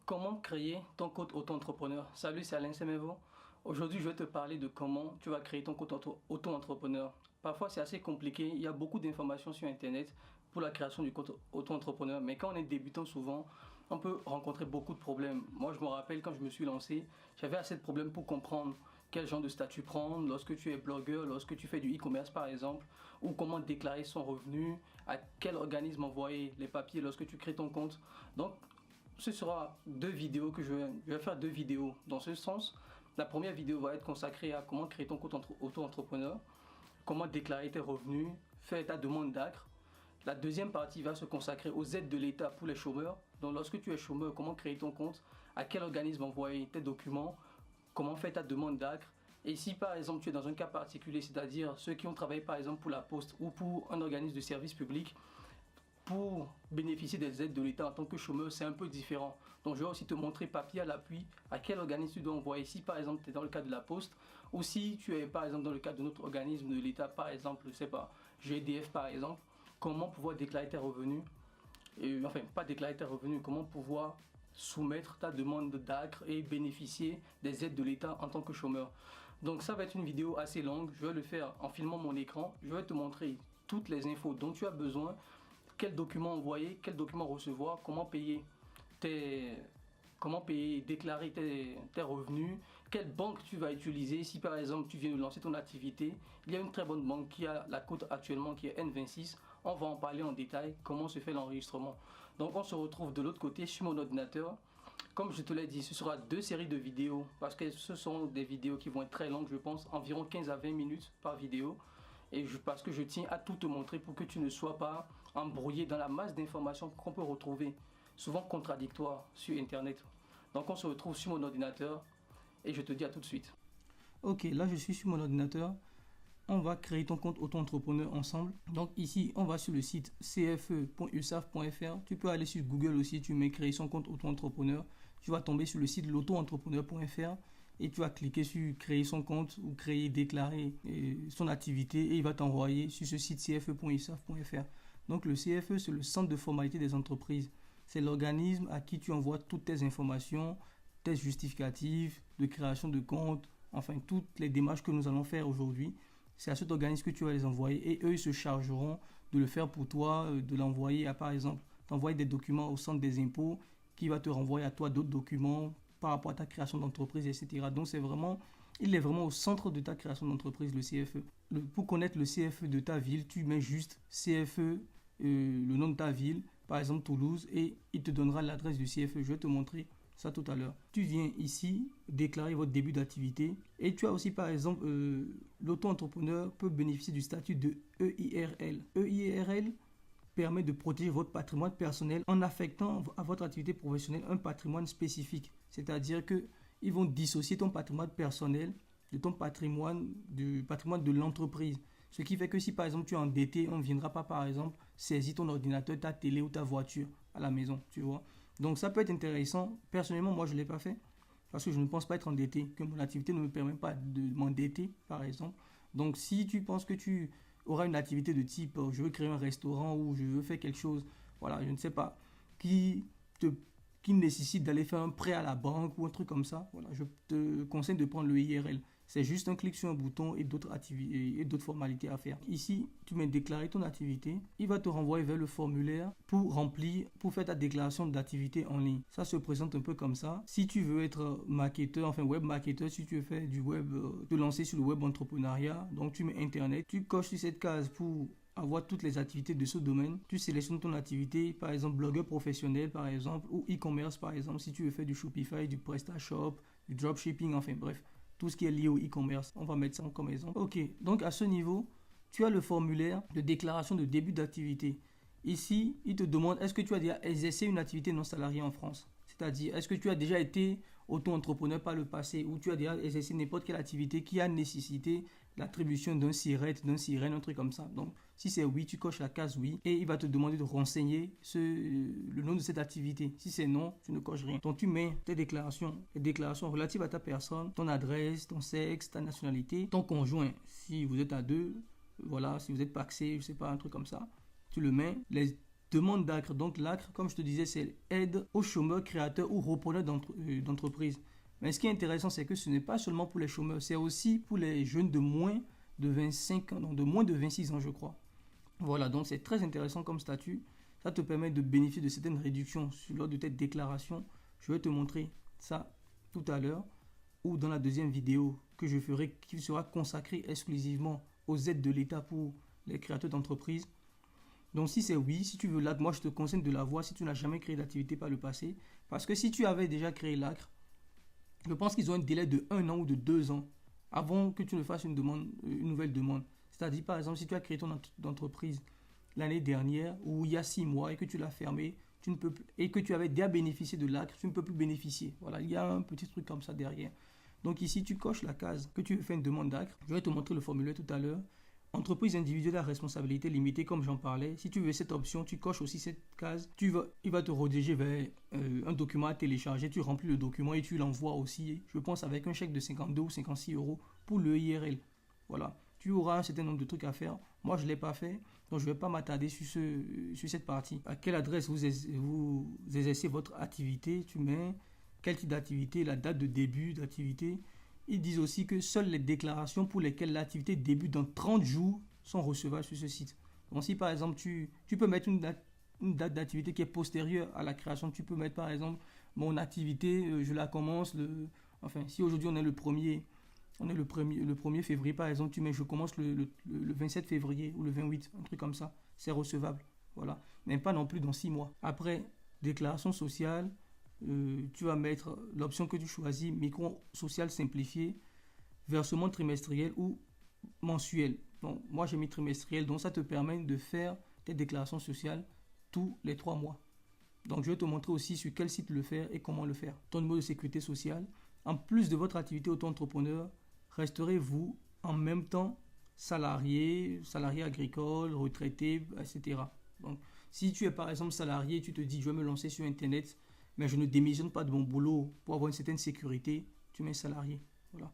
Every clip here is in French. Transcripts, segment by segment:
Comment créer ton compte auto-entrepreneur? Salut, c'est Alain Semevo. Aujourd'hui, je vais te parler de comment tu vas créer ton compte auto-entrepreneur. Parfois, c'est assez compliqué. Il y a beaucoup d'informations sur Internet pour la création du compte auto-entrepreneur. Mais quand on est débutant, souvent, on peut rencontrer beaucoup de problèmes. Moi, je me rappelle quand je me suis lancé, j'avais assez de problèmes pour comprendre quel genre de statut prendre lorsque tu es blogueur, lorsque tu fais du e-commerce par exemple, ou comment déclarer son revenu, à quel organisme envoyer les papiers lorsque tu crées ton compte. Donc, ce sera deux vidéos que je vais faire deux vidéos dans ce sens. La première vidéo va être consacrée à comment créer ton compte auto-entrepreneur, comment déclarer tes revenus, faire ta demande d'ACRE. La deuxième partie va se consacrer aux aides de l'État pour les chômeurs. Donc lorsque tu es chômeur, comment créer ton compte, à quel organisme envoyer tes documents, comment faire ta demande d'ACRE. Et si par exemple tu es dans un cas particulier, c'est-à-dire ceux qui ont travaillé par exemple pour la Poste ou pour un organisme de service public, pour bénéficier des aides de l'État en tant que chômeur, c'est un peu différent. Donc je vais aussi te montrer papier à l'appui à quel organisme tu dois envoyer. Si par exemple tu es dans le cadre de la Poste, ou si tu es par exemple dans le cadre de notre organisme de l'État, par exemple, je sais pas, GDF par exemple, comment pouvoir déclarer tes revenus, et, enfin pas déclarer tes revenus, comment pouvoir soumettre ta demande d'ACRE et bénéficier des aides de l'État en tant que chômeur. Donc ça va être une vidéo assez longue, je vais le faire en filmant mon écran, je vais te montrer toutes les infos dont tu as besoin, quels documents envoyer, quels documents recevoir, comment payer, déclarer tes revenus, quelle banque tu vas utiliser. Si par exemple tu viens de lancer ton activité, il y a une très bonne banque qui a la cote actuellement qui est N26. On va en parler en détail, comment se fait l'enregistrement. Donc on se retrouve de l'autre côté sur mon ordinateur. Comme je te l'ai dit, ce sera deux séries de vidéos parce que ce sont des vidéos qui vont être très longues, je pense, environ 15 à 20 minutes par vidéo. Parce que je tiens à tout te montrer pour que tu ne sois pas embrouillé dans la masse d'informations qu'on peut retrouver, souvent contradictoires sur Internet. Donc on se retrouve sur mon ordinateur et je te dis à tout de suite. Ok, là je suis sur mon ordinateur. On va créer ton compte auto-entrepreneur ensemble. Donc ici, on va sur le site cfe.usaf.fr. Tu peux aller sur Google aussi, tu mets créer son compte auto-entrepreneur. Tu vas tomber sur le site l'auto-entrepreneur.fr et tu vas cliquer sur créer son compte ou créer, déclarer son activité et il va t'envoyer sur ce site cfe.usaf.fr. Donc le CFE, c'est le centre de formalité des entreprises. C'est l'organisme à qui tu envoies toutes tes informations, tes justificatifs de création de compte, enfin toutes les démarches que nous allons faire aujourd'hui. C'est à cet organisme que tu vas les envoyer et eux ils se chargeront de le faire pour toi, de l'envoyer à par exemple, t'envoyer des documents au centre des impôts qui va te renvoyer à toi d'autres documents par rapport à ta création d'entreprise, etc. Donc il est vraiment au centre de ta création d'entreprise, le CFE. Pour connaître le CFE de ta ville, tu mets juste CFE, le nom de ta ville, par exemple Toulouse, et il te donnera l'adresse du CFE. Je vais te montrer ça tout à l'heure. Tu viens ici déclarer votre début d'activité et tu as aussi par exemple l'auto-entrepreneur peut bénéficier du statut de EIRL. EIRL permet de protéger votre patrimoine personnel en affectant à votre activité professionnelle un patrimoine spécifique. C'est-à-dire qu'ils vont dissocier ton patrimoine personnel de ton patrimoine, du patrimoine de l'entreprise. Ce qui fait que si par exemple tu es endetté, on ne viendra pas par exemple saisir ton ordinateur, ta télé ou ta voiture à la maison, tu vois. Donc ça peut être intéressant. Personnellement, moi je ne l'ai pas fait parce que je ne pense pas être endetté, que mon activité ne me permet pas de m'endetter par exemple. Donc si tu penses que tu auras une activité de type je veux créer un restaurant ou je veux faire quelque chose, voilà, je ne sais pas, qui nécessite d'aller faire un prêt à la banque ou un truc comme ça, voilà, je te conseille de prendre le IRL. C'est juste un clic sur un bouton et d'autres activités et d'autres formalités à faire. Ici, tu mets déclarer ton activité. Il va te renvoyer vers le formulaire pour remplir, pour faire ta déclaration d'activité en ligne. Ça se présente un peu comme ça. Si tu veux être marketeur, enfin web marketeur, si tu veux faire du web, te lancer sur le web entrepreneuriat, donc tu mets Internet, tu coches sur cette case pour avoir toutes les activités de ce domaine. Tu sélectionnes ton activité, par exemple blogueur professionnel par exemple, ou e-commerce par exemple, si tu veux faire du Shopify, du PrestaShop, du dropshipping, enfin bref. Tout ce qui est lié au e-commerce. On va mettre ça comme exemple. Ok, donc à ce niveau, tu as le formulaire de déclaration de début d'activité. Ici, il te demande est-ce que tu as déjà exercé une activité non salariée en France. C'est-à-dire, est-ce que tu as déjà été auto-entrepreneur par le passé ou tu as déjà exercé n'importe quelle activité qui a nécessité l'attribution d'un SIRET, d'un SIREN, un truc comme ça. Donc, si c'est oui, tu coches la case oui et il va te demander de renseigner le nom de cette activité. Si c'est non, tu ne coches rien. Donc, tu mets tes déclarations, les déclarations relatives à ta personne, ton adresse, ton sexe, ta nationalité, ton conjoint. Si vous êtes à deux, voilà, si vous êtes paxé, je sais pas, un truc comme ça, tu le mais. demande d'ACRE. Donc l'ACRE, comme je te disais, c'est aide aux chômeurs, créateurs ou repreneurs d'entreprise. Mais ce qui est intéressant, c'est que ce n'est pas seulement pour les chômeurs, c'est aussi pour les jeunes de moins de 25 ans, donc de moins de 26 ans, je crois. Voilà, donc c'est très intéressant comme statut. Ça te permet de bénéficier de certaines réductions lors de tes déclarations. Je vais te montrer ça tout à l'heure ou dans la deuxième vidéo que je ferai qui sera consacrée exclusivement aux aides de l'État pour les créateurs d'entreprises. Donc si c'est oui, si tu veux l'ACRE, moi je te conseille de l'avoir si tu n'as jamais créé d'activité par le passé. Parce que si tu avais déjà créé l'ACRE, je pense qu'ils ont un délai de 1 an ou de 2 ans avant que tu ne fasses une nouvelle demande. C'est-à-dire par exemple si tu as créé ton entreprise l'année dernière ou il y a 6 mois et que tu l'as fermé, tu ne peux plus, et que tu avais déjà bénéficié de l'ACRE, tu ne peux plus bénéficier. Voilà, il y a un petit truc comme ça derrière. Donc ici, tu coches la case que tu veux faire une demande d'ACRE. Je vais te montrer le formulaire tout à l'heure. Entreprise individuelle à responsabilité limitée, comme j'en parlais. Si tu veux cette option, tu coches aussi cette case. Il va te rediriger vers un document à télécharger. Tu remplis le document et tu l'envoies aussi, je pense, avec un chèque de 52 ou 56 euros pour le IRL. Voilà. Tu auras un certain nombre de trucs à faire. Moi, je ne l'ai pas fait, donc je ne vais pas m'attarder sur cette partie. À quelle adresse vous exercez votre activité, tu mets quel type d'activité, la date de début d'activité. Ils disent aussi que seules les déclarations pour lesquelles l'activité débute dans 30 jours sont recevables sur ce site. Donc si par exemple, tu peux mettre une date d'activité qui est postérieure à la création, tu peux mettre par exemple, mon activité, je la commence enfin, si aujourd'hui on est le 1er février, par exemple, tu mets je commence le 27 février ou le 28, un truc comme ça, c'est recevable. Voilà. Mais pas non plus dans 6 mois. Après, déclaration sociale, tu vas mettre l'option que tu choisis, micro-social simplifié, versement trimestriel ou mensuel. Donc, moi, j'ai mis trimestriel, donc ça te permet de faire tes déclarations sociales tous les 3 mois. Donc, je vais te montrer aussi sur quel site le faire et comment le faire. Ton numéro de sécurité sociale. En plus de votre activité auto-entrepreneur, resterez-vous en même temps salarié agricole, retraité, etc. Donc, si tu es par exemple salarié, tu te dis je vais me lancer sur Internet, mais je ne démissionne pas de mon boulot pour avoir une certaine sécurité, tu mets salarié. Voilà.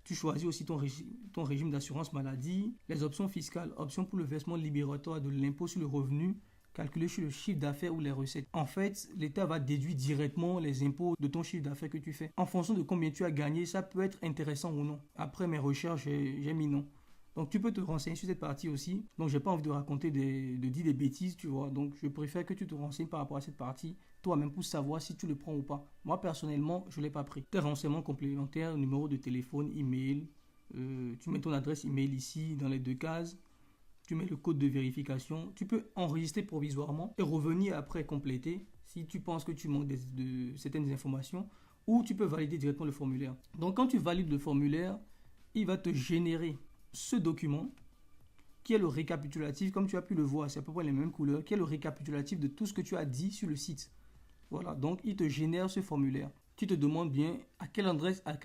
Tu choisis aussi ton régime d'assurance maladie, les options fiscales, options pour le versement libératoire de l'impôt sur le revenu, calculé sur le chiffre d'affaires ou les recettes. En fait, l'État va déduire directement les impôts de ton chiffre d'affaires que tu fais. En fonction de combien tu as gagné, ça peut être intéressant ou non. Après mes recherches, j'ai mis non. Donc tu peux te renseigner sur cette partie aussi. Donc j'ai pas envie de raconter de dire des bêtises, tu vois. Donc je préfère que tu te renseignes par rapport à cette partie toi-même pour savoir si tu le prends ou pas. Moi personnellement, je l'ai pas pris. Tes renseignements complémentaires, numéro de téléphone, email. Tu mets ton adresse email ici dans les 2 cases. Tu mets le code de vérification. Tu peux enregistrer provisoirement et revenir après compléter si tu penses que tu manques de certaines informations, ou tu peux valider directement le formulaire. Donc quand tu valides le formulaire, il va te générer ce document qui est le récapitulatif, comme tu as pu le voir, c'est à peu près les mêmes couleurs, qui est le récapitulatif de tout ce que tu as dit sur le site. Voilà, donc il te génère ce formulaire. Tu te demandes bien à quelle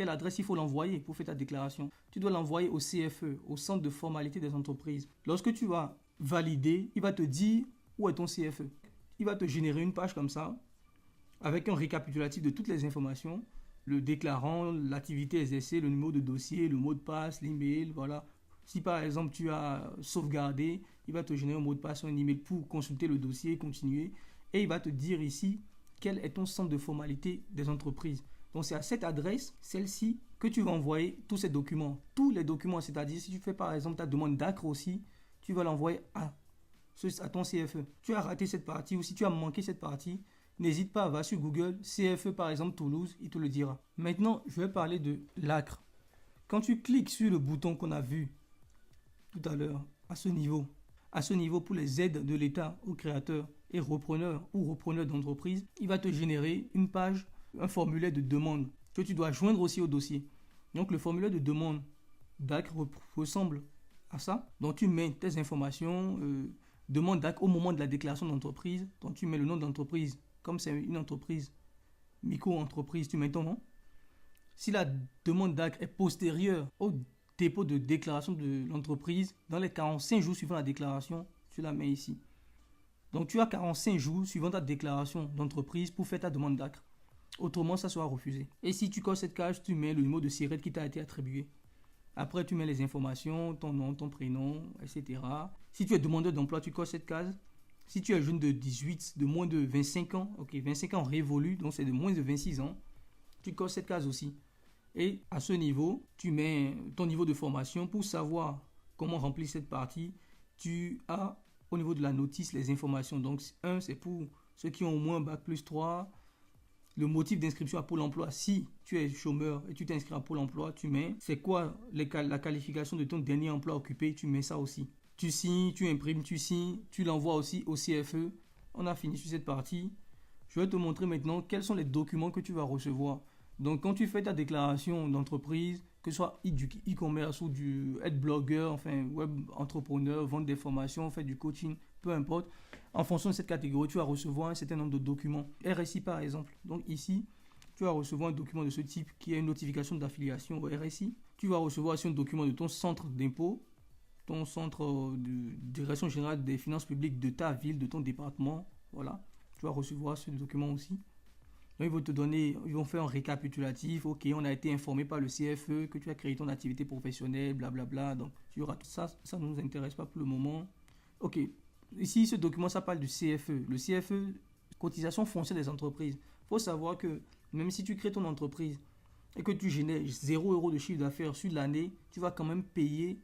adresse il faut l'envoyer pour faire ta déclaration. Tu dois l'envoyer au CFE, au Centre de formalité des entreprises. Lorsque tu vas valider, il va te dire où est ton CFE. Il va te générer une page comme ça, avec un récapitulatif de toutes les informations, le déclarant, l'activité exercée, le numéro de dossier, le mot de passe, l'email, voilà. Si par exemple tu as sauvegardé, il va te générer un mot de passe ou un email pour consulter le dossier, continuer. Et il va te dire ici quel est ton centre de formalité des entreprises. Donc c'est à cette adresse, celle-ci, que tu vas envoyer tous ces documents. Tous les documents, c'est-à-dire si tu fais par exemple ta demande d'ACRE aussi, tu vas l'envoyer à ton CFE. Tu as raté cette partie ou si tu as manqué cette partie, n'hésite pas, va sur Google, CFE par exemple Toulouse, il te le dira. Maintenant, je vais parler de l'ACRE. Quand tu cliques sur le bouton qu'on a vu tout à l'heure, à ce niveau pour les aides de l'État aux créateurs et repreneurs ou repreneurs d'entreprise, il va te générer une page, un formulaire de demande que tu dois joindre aussi au dossier. Donc le formulaire de demande d'ACRE ressemble à ça. Donc tu mets tes informations, demande d'ACRE au moment de la déclaration d'entreprise. Donc tu mets le nom d'entreprise, comme c'est une entreprise, micro-entreprise, tu mets ton nom. Si la demande d'ACRE est postérieure au dépôt de déclaration de l'entreprise, dans les 45 jours suivant la déclaration, tu la mets ici. Donc tu as 45 jours suivant ta déclaration d'entreprise pour faire ta demande d'ACRE. Autrement, ça sera refusé. Et si tu coches cette case, tu mets le numéro de SIRET qui t'a été attribué. Après, tu mets les informations, ton nom, ton prénom, etc. Si tu es demandeur d'emploi, tu coches cette case. Si tu es jeune de 18, de moins de 25 ans, ok, 25 ans révolus, donc c'est de moins de 26 ans, tu coches cette case aussi. Et à ce niveau, tu mets ton niveau de formation pour savoir comment remplir cette partie. Tu as au niveau de la notice les informations. Donc, un, c'est pour ceux qui ont au moins bac plus 3. Le motif d'inscription à Pôle emploi, si tu es chômeur et tu t'inscris à Pôle emploi, tu mets c'est quoi la qualification de ton dernier emploi occupé, tu mets ça aussi. Tu signes, tu imprimes, tu signes, tu l'envoies aussi au CFE. On a fini sur cette partie. Je vais te montrer maintenant quels sont les documents que tu vas recevoir. Donc, quand tu fais ta déclaration d'entreprise, que ce soit du e-commerce ou du être blogueur, enfin web entrepreneur, vendre des formations, faire du coaching, peu importe, en fonction de cette catégorie, tu vas recevoir un certain nombre de documents. RSI par exemple. Donc ici, tu vas recevoir un document de ce type qui est une notification d'affiliation au RSI. Tu vas recevoir aussi un document de ton centre d'impôt, ton centre de direction générale des finances publiques de ta ville, de ton département. Voilà, tu vas recevoir ce document aussi. Donc, ils vont faire un récapitulatif. Ok, on a été informé par le CFE que tu as créé ton activité professionnelle, blablabla. Donc, tu auras tout ça. Ça ne nous intéresse pas pour le moment. Ok, ici, ce document, ça parle du CFE. Le CFE, cotisation foncière des entreprises. Il faut savoir que même si tu crées ton entreprise et que tu génères 0 € de chiffre d'affaires sur l'année, tu vas quand même payer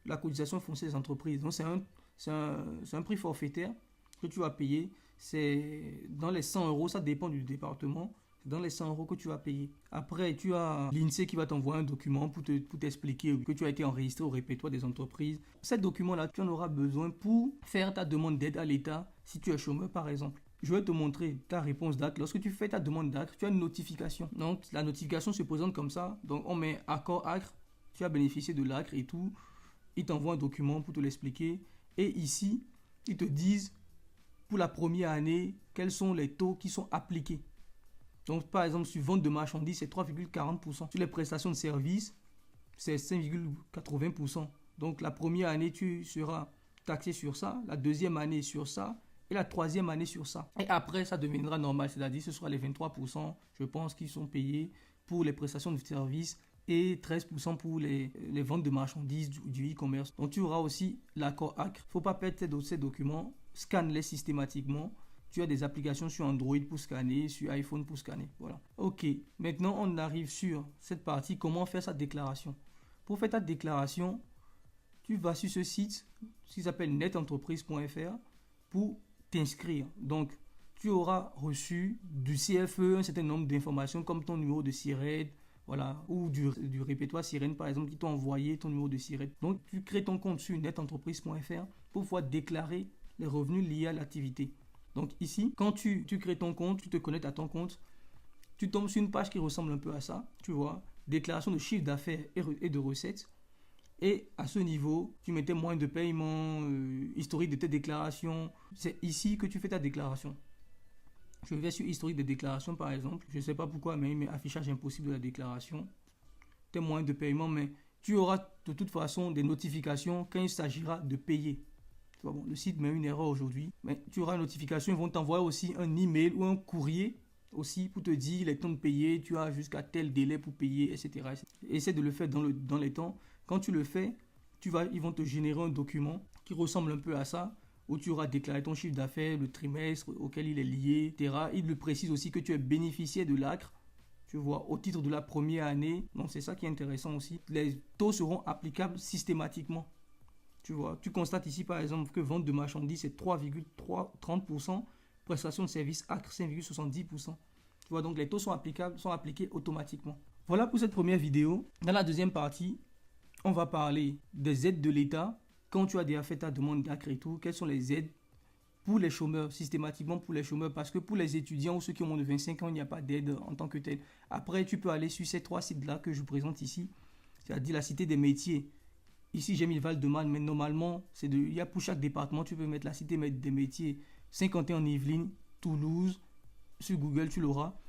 la cotisation foncière des entreprises. Donc, c'est un prix forfaitaire que tu vas payer. C'est dans les 100 €, ça dépend du département. C'est dans les 100 € que tu vas payer. Après, tu as l'INSEE qui va t'envoyer un document pour t'expliquer que tu as été enregistré au répertoire des entreprises. Ces documents-là, tu en auras besoin pour faire ta demande d'aide à l'État si tu es chômeur, par exemple. Je vais te montrer ta réponse d'ACRE. Lorsque tu fais ta demande d'ACRE, tu as une notification. Donc, la notification se présente comme ça. Donc, on met accord ACRE. Tu as bénéficié de l'ACRE et tout. Ils t'envoient un document pour te l'expliquer. Et ici, ils te disent pour la première année, quels sont les taux qui sont appliqués. Donc, par exemple, sur vente de marchandises, c'est 3,40%. Sur les prestations de services, c'est 5,80%. Donc, la première année, tu seras taxé sur ça, la deuxième année sur ça, et la troisième année sur ça. Et après, ça deviendra normal, c'est-à-dire ce sera les 23%, je pense, qui sont payés pour les prestations de services et 13% pour les ventes de marchandises du e-commerce. Donc, tu auras aussi l'accord ACRE. Il ne faut pas perdre ces documents. Scanne-les systématiquement. Tu as des applications sur Android pour scanner, sur iPhone pour scanner. Voilà. Ok, maintenant on arrive sur cette partie, comment faire sa déclaration. Pour faire ta déclaration, tu vas sur ce site qui s'appelle netentreprise.fr pour t'inscrire. Donc, tu auras reçu du CFE un certain nombre d'informations comme ton numéro de SIRET, voilà, ou du répertoire Sirène par exemple qui t'ont envoyé ton numéro de SIRET. Donc, tu crées ton compte sur netentreprise.fr pour pouvoir déclarer les revenus liés à l'activité. Donc ici, quand tu crées ton compte, tu te connectes à ton compte, tu tombes sur une page qui ressemble un peu à ça, tu vois, déclaration de chiffre d'affaires et de recettes. Et à ce niveau, tu mets tes moyens de paiement, historique de tes déclarations. C'est ici que tu fais ta déclaration. Je vais sur historique de déclaration par exemple. Je ne sais pas pourquoi, mais il met affichage impossible de la déclaration. Tes moyens de paiement, mais tu auras de toute façon des notifications quand il s'agira de payer. Bon, le site met une erreur aujourd'hui, mais tu auras une notification. Ils vont t'envoyer aussi un email ou un courrier aussi pour te dire les temps de payer, tu as jusqu'à tel délai pour payer, etc. Essaie de le faire dans les temps. Quand tu le fais, ils vont te générer un document qui ressemble un peu à ça, où tu auras déclaré ton chiffre d'affaires, le trimestre auquel il est lié, etc. Il le précise aussi que tu es bénéficiaire de l'ACRE, tu vois, au titre de la première année. Donc c'est ça qui est intéressant aussi. Les taux seront applicables systématiquement. Tu vois, tu constates ici par exemple que vente de marchandises c'est 3,30%, prestation de services ACRE 5,70%. Tu vois, donc les taux sont appliqués automatiquement. Voilà pour cette première vidéo. Dans la deuxième partie, on va parler des aides de l'État. Quand tu as déjà fait ta demande d'ACRE et tout, quelles sont les aides pour les chômeurs, systématiquement pour les chômeurs, parce que pour les étudiants ou ceux qui ont moins de 25 ans, il n'y a pas d'aide en tant que tel. Après, tu peux aller sur ces 3 sites-là que je vous présente ici, c'est-à-dire la Cité des métiers. Ici, j'ai mis le Val-de-Marne, mais normalement, il y a pour chaque département, tu peux mettre la Cité des métiers. 51 en Yvelines, Toulouse, sur Google, tu l'auras.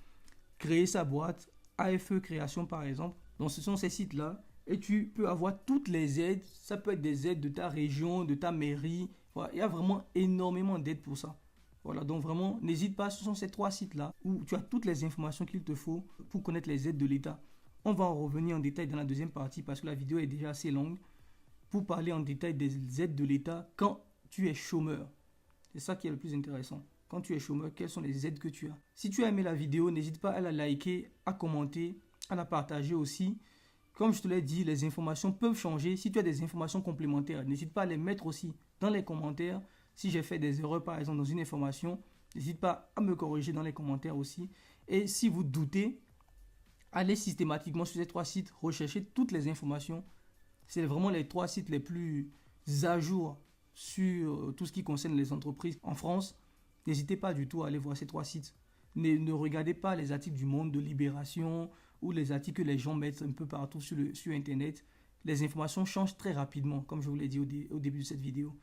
Créer sa boîte, AFE Création par exemple. Donc, ce sont ces sites-là. Et tu peux avoir toutes les aides. Ça peut être des aides de ta région, de ta mairie. Voilà, il y a vraiment énormément d'aides pour ça. Voilà, donc vraiment, n'hésite pas, ce sont ces 3 sites-là où tu as toutes les informations qu'il te faut pour connaître les aides de l'État. On va en revenir en détail dans la deuxième partie parce que la vidéo est déjà assez longue. Pour parler en détail des aides de l'État quand tu es chômeur. C'est ça qui est le plus intéressant. Quand tu es chômeur, quelles sont les aides que tu as? Si tu as aimé la vidéo, n'hésite pas à la liker, à commenter, à la partager aussi. Comme je te l'ai dit, les informations peuvent changer. Si tu as des informations complémentaires, n'hésite pas à les mettre aussi dans les commentaires. Si j'ai fait des erreurs, par exemple, dans une information, n'hésite pas à me corriger dans les commentaires aussi. Et si vous doutez, allez systématiquement sur ces 3 sites, rechercher toutes les informations. C'est vraiment les 3 sites les plus à jour sur tout ce qui concerne les entreprises en France. N'hésitez pas du tout à aller voir ces 3 sites. Ne regardez pas les articles du Monde, de Libération ou les articles que les gens mettent un peu partout sur Internet. Les informations changent très rapidement, comme je vous l'ai dit au début de cette vidéo.